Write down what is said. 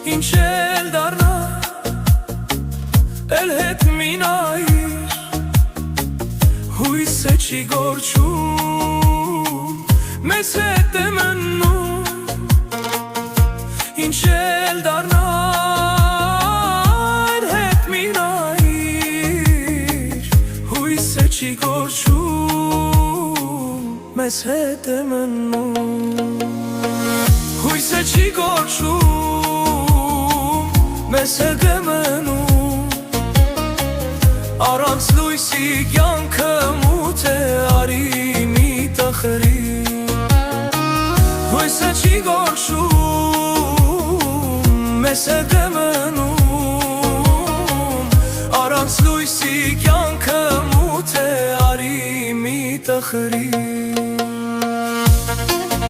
ինչ էլ դառնա, էլ հետ մի նայիր, հույսը չի գործում, մեզ հետ է մնում, ինչ էլ դառնա, էլ հետ մի նայիր, հույսը չի գործում, մեզ հետ է մնում, հույսը չի գործում, մեզ հետ է մնում, առանց լույսի կյանքը մութ է, արի մի տխրի, հույսը չի գործում, մեզ հետ է մնում, առանց լույսի կյանքը մութ է, արի մի տխրի